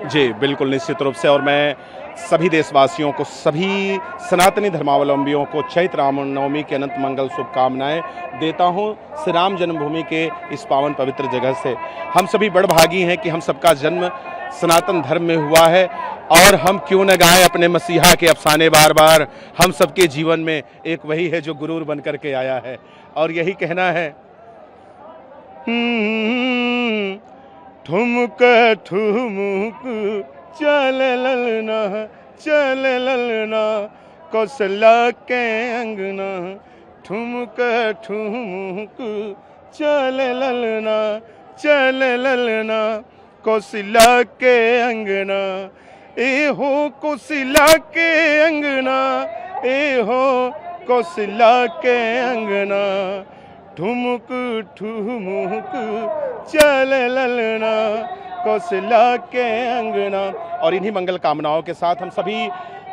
जी, बिल्कुल निश्चित रूप से और मैं सभी देशवासियों को, सभी सनातनी धर्मावलंबियों को चैत्र रामनवमी की अनंत मंगल शुभकामनाएँ देता हूँ। श्री राम जन्मभूमि के इस पावन पवित्र जगह से हम सभी बड़भागी हैं कि हम सबका जन्म सनातन धर्म में हुआ है और हम क्यों न गाएँ अपने मसीहा के अफ़साने बार-बार। हम सबके जीवन में एक वही है जो गुरूर बन कर के आया है और यही कहना है ठुमक ठुमुक चल ललना, चल ललना कौशल्या के अंगना। ठुमक ठुमुक चल ललना, चल ललना कौशल्या के अंगना। ए हो कौशल्या के अंगना, ए हो कौशल्या के अंगना। ठुमुक ठुमुक चल ललना कौशल्या के अंगना। और इन्हीं मंगल कामनाओं के साथ हम सभी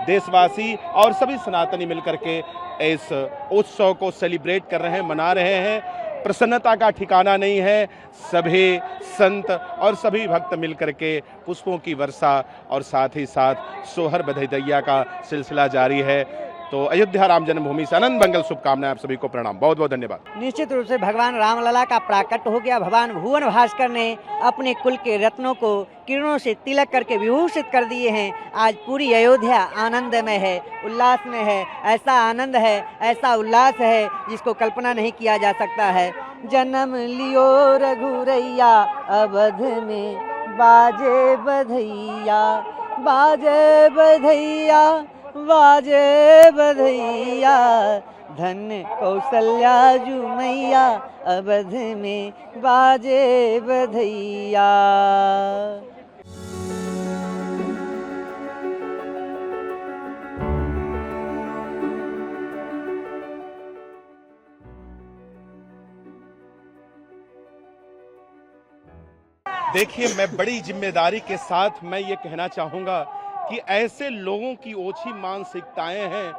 देशवासी और सभी सनातनी मिलकर के इस उत्सव को सेलिब्रेट कर रहे हैं, मना रहे हैं। प्रसन्नता का ठिकाना नहीं है। सभी संत और सभी भक्त मिलकर के पुष्पों की वर्षा और साथ ही साथ सोहर बधाइया का सिलसिला जारी है। तो अयोध्या राम जन्मभूमि से अनंत मंगल शुभकामनाएं आप सभी को प्रणाम। बहुत बहुत धन्यवाद। निश्चित रूप से भगवान रामलला का प्राकट हो गया। भगवान भुवन भास्कर ने अपने कुल के रत्नों को किरणों से तिलक करके विभूषित कर दिए हैं। आज पूरी अयोध्या आनंदमय है, उल्लास में है। ऐसा आनंद है, ऐसा उल्लास है जिसको कल्पना नहीं किया जा सकता है। जन्म लियो रघुरैया अवध में, बाजे बधैया, बाजे बधैया, बाजे बधैया। धन्य कौशल्या जू मैया अवध में, बाजे बधैया। देखिए, मैं बड़ी जिम्मेदारी के साथ मैं ये कहना चाहूँगा कि ऐसे लोगों की ओछी मानसिकताएं हैं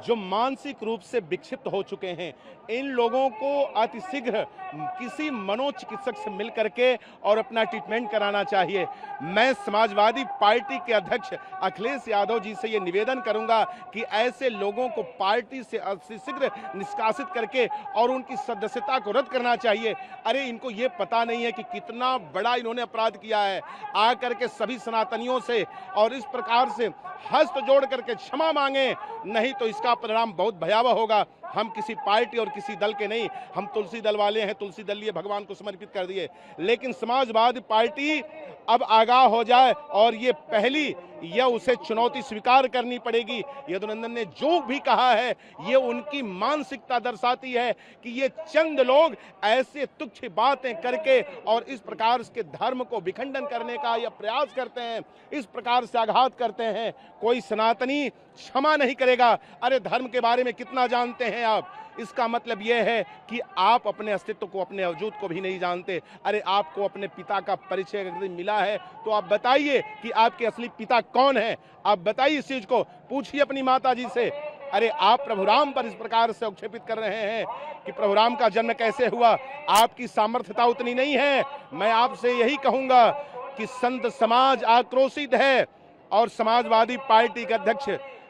जो मानसिक रूप से विक्षिप्त हो चुके हैं। इन लोगों को अतिशीघ्र किसी मनोचिकित्सक से मिल करके और अपना ट्रीटमेंट कराना चाहिए। मैं समाजवादी पार्टी के अध्यक्ष अखिलेश यादव जी से ये निवेदन करूंगा कि ऐसे लोगों को पार्टी से अतिशीघ्र निष्कासित करके और उनकी सदस्यता को रद्द करना चाहिए। अरे इनको ये पता नहीं है कि कितना बड़ा इन्होंने अपराध किया है। आकर के सभी सनातनियों से और इस प्रकार से हस्त जोड़ करके क्षमा मांगे, नहीं तो इसका परिणाम बहुत भयावह होगा। हम किसी पार्टी और किसी दल के नहीं, हम तुलसी दल वाले हैं, तुलसी दल लिए भगवान को समर्पित कर दिए। लेकिन समाजवादी पार्टी अब आगाह हो जाए और ये पहली यह उसे चुनौती स्वीकार करनी पड़ेगी। यदुनंदन ने जो भी कहा है ये उनकी मानसिकता दर्शाती है कि ये चंद लोग ऐसे तुच्छ बातें करके और इस प्रकार के धर्म को विखंडन करने का यह प्रयास करते हैं, इस प्रकार से आघात करते हैं। कोई सनातनी क्षमा नहीं करेगा। अरे धर्म के बारे में कितना जानते हैं आप? इसका मतलब यह है कि आप अपने अस्तित्व को, अपने वजूद को भी नहीं जानते। अरे आपको अपने पिता का परिचय अगर मिला है तो आप बताइए कि आपके असली पिता कौन है। आप बताइए इस चीज को, पूछिए अपनी माता जी से। अरे आप प्रभु राम पर इस प्रकार से उक्षेपित कर रहे हैं कि प्रभु राम का जन्म कैसे हुआ। आपकी सामर्थ्यता उतनी नहीं है। मैं आपसे यही कहूंगा कि संत समाज आक्रोशित है और समाजवादी पार्टी के अध्यक्ष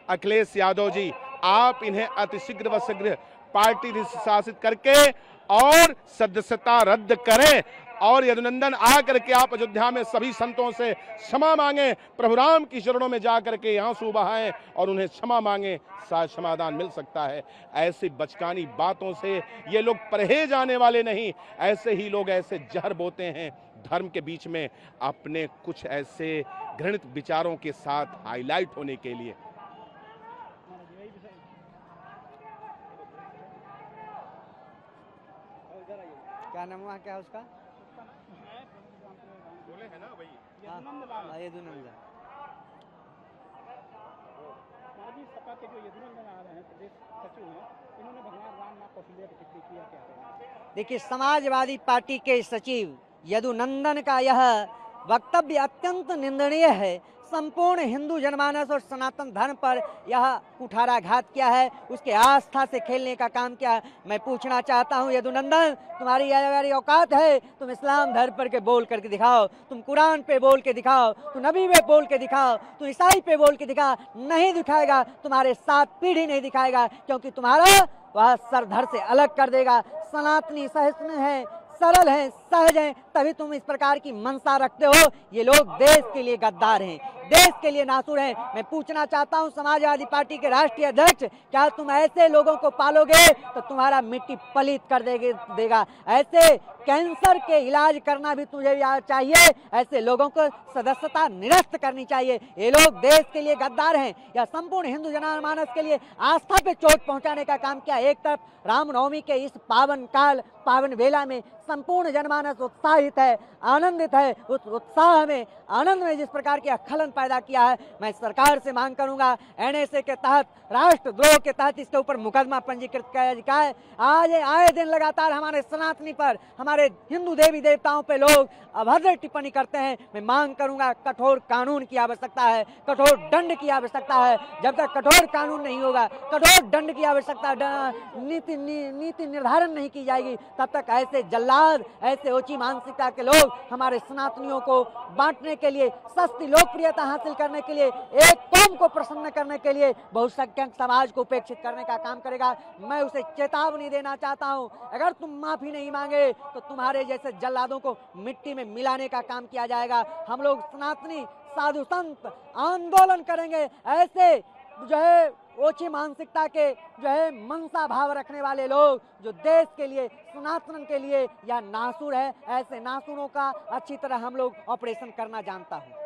अखिलेश यादव जी, आप इन्हें अतिशीघ्र व शीघ्र पार्टी निष्कासित करके और सदस्यता रद्द करें और यदुनंदन आकर के आप अयोध्या में सभी संतों से क्षमा मांगे, प्रभु राम की चरणों में जाकर के आंसू बहाएं और उन्हें क्षमा मांगे, शायद समाधान मिल सकता है। ऐसी बचकानी बातों से ये लोग परहेज आने वाले नहीं। ऐसे ही लोग ऐसे जहर बोते हैं धर्म के बीच में अपने कुछ ऐसे घृणित विचारों के साथ हाईलाइट होने के लिए। क्या नाम हुआ, क्या उसका? बोले है ना भाई, यदुनंदन। सपा के जो यदुनंदन आ रहे हैं, प्रदेश सचिव हैं, इन्होंने भगवान राम नाम कौशल्या की टिप्पणी किया, क्या कहना? देखिए, समाजवादी पार्टी के सचिव यदुनंदन का यह वक्तव्य अत्यंत निंदनीय है। संपूर्ण हिंदू जनमानस और सनातन धर्म पर यह कुठाराघात किया है, उसके आस्था से खेलने का काम किया है। मैं पूछना चाहता हूँ यदुनंदन, तुम्हारी अगर औकात है तुम इस्लाम धर्म पर के बोल करके दिखाओ, तुम कुरान पे बोल के दिखाओ, तुम नबी पे बोल के दिखाओ, तुम ईसाई पे बोल के दिखा। नहीं दिखाएगा, तुम्हारे 7 पीढ़ी नहीं दिखाएगा, क्योंकि तुम्हारा वह सर धड़ से अलग कर देगा। सनातनी सहिष्णु है, सरल हैं, सहज हैं, तभी तुम इस प्रकार की मंशा रखते हो। ये लोग देश के लिए गद्दार हैं, देश के लिए नासुर हैं। मैं पूछना चाहता हूं समाजवादी पार्टी के राष्ट्रीय अध्यक्ष, क्या तुम ऐसे लोगों को पालोगे तो तुम्हारा मिट्टी पलीत कर देगा। ऐसे कैंसर के इलाज करना भी तुझे चाहिए, ऐसे लोगों को सदस्यता निरस्त करनी चाहिए। ये लोग देश के लिए गद्दार हैं या संपूर्ण हिंदू जनमानस के लिए आस्था पे चोट पहुंचाने का काम किया। एक तरफ रामनवमी के इस पावन वेला में संपूर्ण जनमानस उत्साहित है, आनंदित है। उस उत्साह में, आनंद में जिस प्रकार के स्खलन पैदा किया है, मैं सरकार से मांग करूंगा एनएसए के तहत, राष्ट्रद्रोह के तहत इसके ऊपर मुकदमा पंजीकृत किया जाए। आज आए दिन लगातार हमारे सनातनी पर, हमारे हिंदू देवी देवताओं पे लोग अभद्र टिप्पणी करते हैं। मैं मांग करूंगा कठोर कानून की आवश्यकता है, कठोर दंड की आवश्यकता है। जब तक कठोर कानून नहीं होगा, कठोर दंड की आवश्यकता, नीति निर्धारण नहीं की जाएगी, तब तक ऐसे जल्लाद, ऐसे ऊंची मानसिकता के लोग हमारे सनातनियों को बांटने के लिए, सस्ती लोकप्रियता हासिल करने के लिए, एक कौम को प्रसन्न करने के लिए बहुसंख्यक समाज को उपेक्षित करने का काम करेगा। मैं उसे चेतावनी देना चाहता हूं, अगर तुम माफी नहीं मांगे तो तुम्हारे जैसे जल्लादों को मिट्टी में मिलाने का काम किया जाएगा। हम लोग सनातनी साधु संत आंदोलन करेंगे। ऐसे जो है ओछी मानसिकता के, जो है मनसा भाव रखने वाले लोग, जो देश के लिए, सनातन के लिए या नासुर है, ऐसे नासुरों का अच्छी तरह हम लोग ऑपरेशन करना जानता हूं।